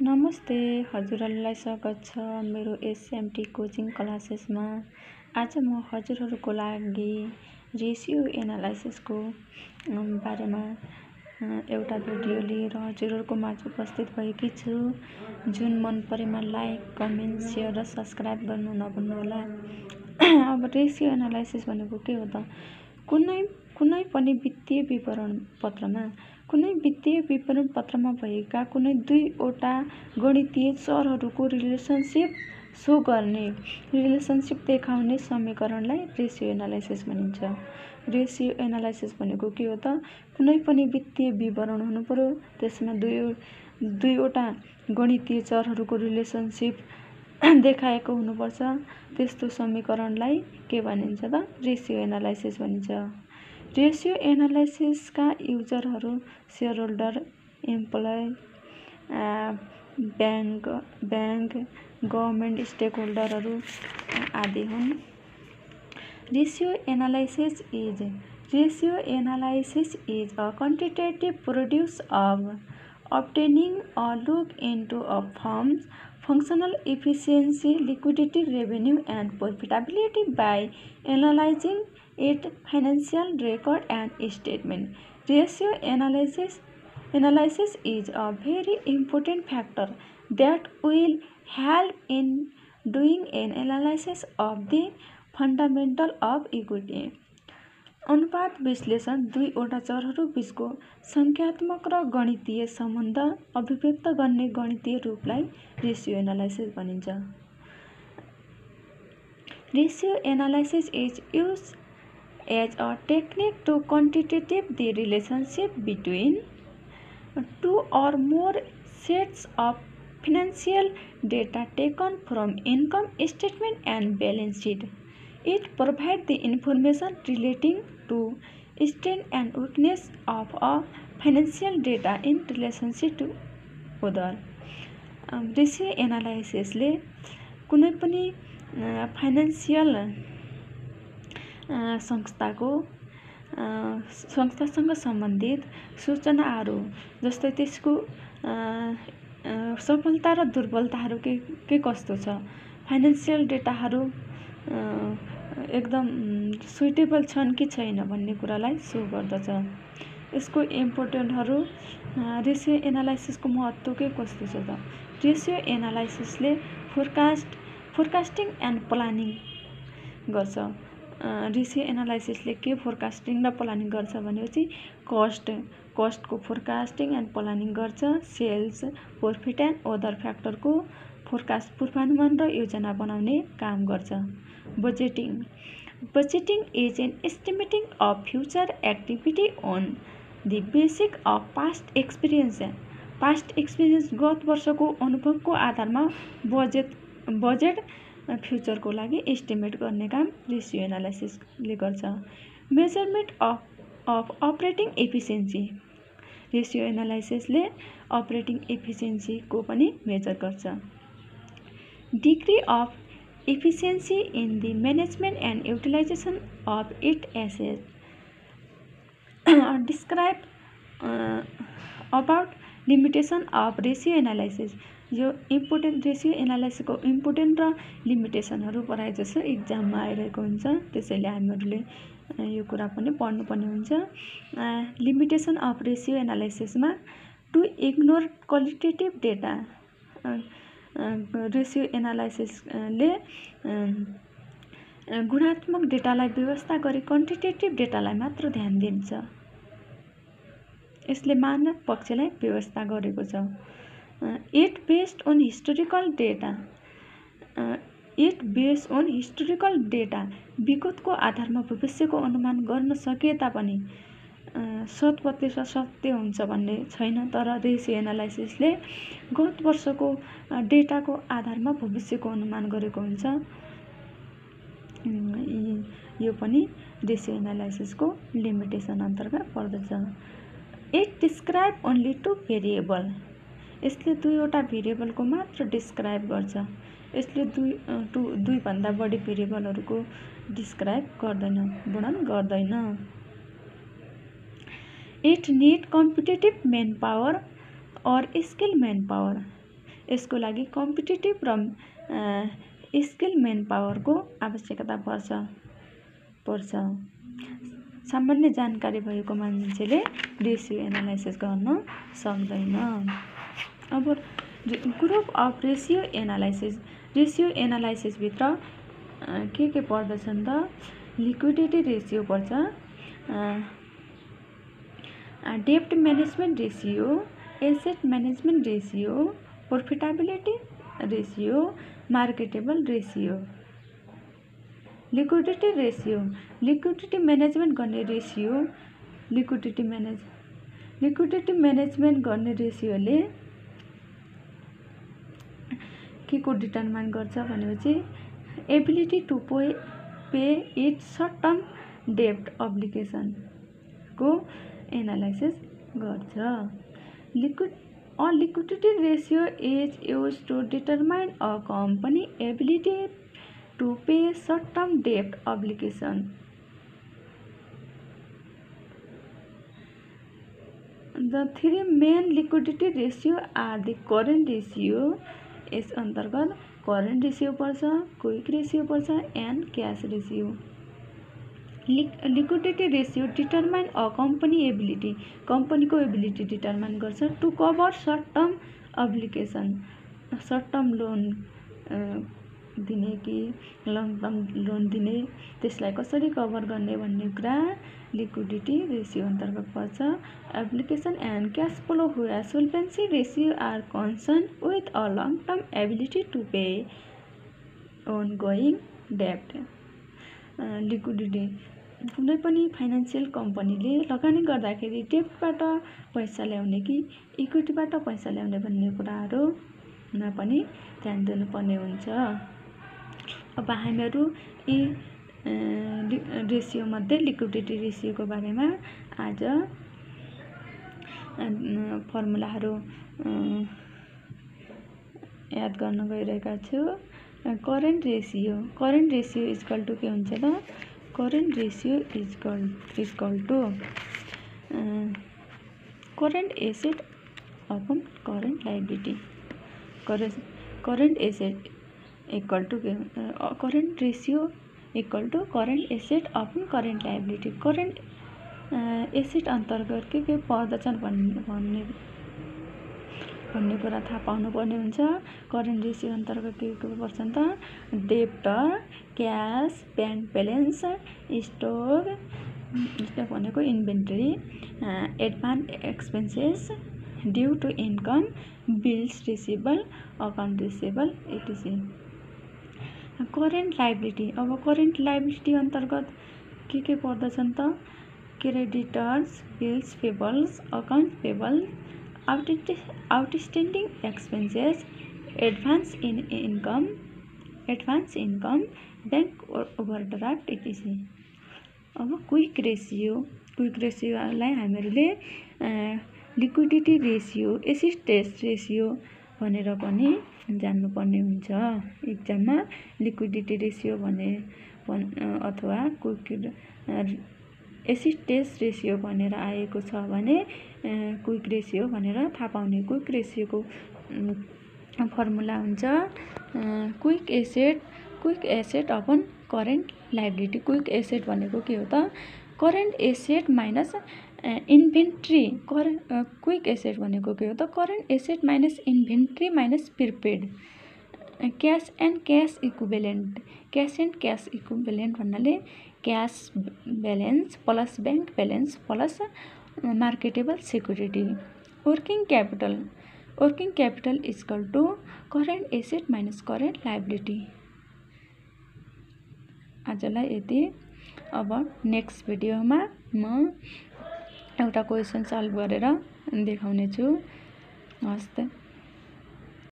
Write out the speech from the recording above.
नमस्ते, हजुरहरूलाई स्वागत छ मेरो एसएमटी कोचिङ क्लासेसमा। आज म हजुरहरूको लागि रेसियो एनालाइसिसको बारेमा एउटा भिडियो लिएर हजुरहरूको माझ उपस्थित भएकी छु। जुन मन परेमा लाइक, कमेन्ट, सेयर र सब्सक्राइब गर्नु नभुल्नुहोला। अब रेसियो एनालाइसिस भनेको के हो त? कुनै पनि वित्तीय विवरण पत्रमा भएका कुनै दुईवटा गणितीय चरहरूको रिलेसनसिप सो गर्ने, रिलेसनसिप देखाउने समीकरणलाई रेसियो एनालाइसिस भनिन्छ। रेसियो एनालाइसिस भनेको के हो त? कुनै पनि वित्तीय विवरण हुनु पर्यो, त्यसमा दुईवटा गणितीय चरहरूको रिलेसनसिप देखाएको हुनुपर्छ। त्यस्तो समीकरणलाई के भनिन्छ त? रेसियो एनालाइसिस भनिन्छ। रेसियो एनालाइसिसका युजरहरू share holder, employee, bank, government stake होल्डरहरू आदि हुन्। Ratio analysis is a quantitative process of obtaining a look into a firm's functional efficiency, liquidity, revenue, and profitability by analyzing its financial record and statement. Ratio analysis is a very important factor that will help in doing an analysis of the fundamental of equity. अनुपात विश्लेषण दुईवटा चरहरू बीचको सङ्ख्यात्मक र गणितीय सम्बन्ध अभिव्यक्त गर्ने गणितीय रूपलाई रेसियो एनालाइसिस भनिन्छ। Ratio analysis is used as a technique to quantitate the relationship between two or more sets of financial data taken from income statement and balance sheet. It provides the information relating to strength and weakness of a financial data in relationship to other. Ratio एनालाइसिसले कुनै पनि financial संस्थासँग सम्बन्धित सूचनाहरू, जस्तै त्यसको सफलता र दुर्बलताहरू के कस्तो छ, फाइनेन्सियल डेटाहरू एकदम सुइटेबल छन् कि छैन भन्ने कुरालाई सो गर्दछ। यसको इम्पोर्टेन्टहरू, रेसियो एनालाइसिसको महत्त्व के कस्तो छ त? रेसियो एनालाइसिसले फोरकास्टिङ एन्ड प्लानिङ गर्छ। रेसियो एनालाइसिसले के फोरकास्टिङ र प्लानिङ गर्छ भनेपछि कस्टको फोरकास्टिङ एन्ड प्लानिङ गर्छ। सेल्स, प्रॉफिट एन्ड अदर फ्याक्टरको फोरकास्ट, पूर्वानुमान र योजना बनाउने काम गर्छ। Budgeting is an estimating of future activity on the basic of past experience गत वर्षको अनुभवको आधारमा बजेट फ्युचरको लागि एस्टिमेट गर्ने काम रेसियो एनालाइसिसले गर्छ। Measurement of operating efficiency, ratio एनालाइसिसले अपरेटिङ एफिसिएन्सीको पनि मेजर गर्छ। Degree of efficiency in the management and utilization of it asset. Describe about limitation of ratio analysis. यो इम्पोर्टेन्ट, रेसियो एनालाइसिसको इम्पोर्टेन्ट र लिमिटेसनहरू पढाए जस्तो इक्जाममा आइरहेको हुन्छ, त्यसैले हामीहरूले यो कुरा पनि पढ्नुपर्ने हुन्छ। लिमिटेसन अफ रेसियो एनालाइसिसमा to ignore qualitative data. Ratio एनालाइसिसले गुणात्मक डेटालाई व्यवस्था गरी क्वान्टिटेटिभ डेटालाई मात्र ध्यान दिन्छ। यसले मानव पक्षलाई व्यवस्था गरेको छ। It based on historical data विगतको आधारमा भविष्यको अनुमान गर्न सके तापनि 100% सत्य हुन्छ भन्ने छैन। तर रेसियो एनालाइसिसले गत वर्षको डेटाको आधारमा भविष्यको अनुमान गरेको हुन्छ। यो पनि रेसियो एनालाइसिसको लिमिटेसन अन्तर्गत पर्दछ। It describe only two variable. यसले दुईवटा भेरिएबलको मात्र डिस्क्राइब गर्छ। यसले दुईभन्दा बढी भेरिएबलहरूको डिस्क्राइब गर्दैन, वर्णन गर्दैन। It need competitive man power और स्किल मैन पावर। यसको लागि कम्पिटेटिभ र स्किल मेन पावरको आवश्यकता पर्छ। सामान्य जानकारी भएको मान्छेले रेसियो एनालाइसिस गर्न सक्दैन। अब ग्रुप अफ रेसियो एनालाइसिसभित्र के पर्दछन् त लिक्विडिटी रेसियो पर्छ, डेब्ट management ratio, asset management ratio, profitability ratio, marketable ratio. Liquidity ratio, liquidity management गर्ने रेशियो, लिक्विडिटी मैनेजमेंट गर्ने रेशियोले के को डिटरमाइन गर्छ भनेपछि ability to pay it short term डेब्ट अब्लिगेसन को एनालाइसिस गर्छ। Liquidity ratio is use to determine a company ability to pay short term डेब्ट obligation. The three main liquidity ratio are the current ratio, यस अंतर्गत current ratio पर्छ, quick ratio पर्छ and cash ratio. Liquidity ratio determine a company ability, company को ability determine गर्छ to cover short term obligation, short term loan दिने कि long term loan दिने त्यसलाई कसरी कभर गर्ने भन्ने कुरा लिक्विडिटी रेशियो अंतर्गत पर्छ। Application and cash flow where solvency ratio are concern with a long term ability to pay ongoing डेब्ट। लिक्विडिटी कुनै पनि फाइनेन्शियल कम्पनीले लगानी गर्दाखेरि डेब्टबाट पैसा ल्याउने कि इक्विटीबाट पैसा ल्याउने भन्ने कुराहरूमा पनि ध्यान दिनुपर्ने हुन्छ। अब हामीहरू यी रेशियो मध्ये लिक्विडिटी रेशियोको बारेमा आज फर्मुलाहरू याद गर्न गइरहेका छु। करेन्ट रेशियो इक्वल टु के हुन्छ त current ratio equal to current asset upon current liability. Current asset equal to current ratio equal to current asset upon current liability. Current asset अंतर्गत के पर्दछन् भन्ने कुरा थाहा पाउनुपर्ने हुन्छ। करेन्ट रेशियो अंतर्गत के पर्छन् त debtor, cash, bank balance, stock भनेको inventory, advance expenses, due to income, bills receivable, account receivable etc. Current liability, अब करेन्ट लायबिलिटी अंतर्गत के पर्दछन् त creditors, bills payables, account payable, outstanding expenses, advance income, bank overdraft etc. अब quick रेशियोलाई हामीहरूले liquidity ratio, acid test ratio भनेर पनि जान्नुपर्ने हुन्छ। एक्जाममा लिक्विडिटी रेशियो अथवा क्विक एसिड टेस्ट रेशियो भनेर आएको छ भने क्विक रेशियो भनेर थाहा पाउने। क्विक रेशियोको फर्मुला हुन्छ quick asset upon current liability. Quick asset भनेको के हो त current asset minus inventory. Quick asset भनेको के हो त current asset minus inventory minus prepaid. Cash and cash equivalent भन्नाले cash balance plus bank balance plus marketable security. Working capital equal to current asset minus current liability. आजलाई यति। अब next भिडियोमा म एउटा क्वेसन सल्भ गरेर देखाउने छु। हस् त।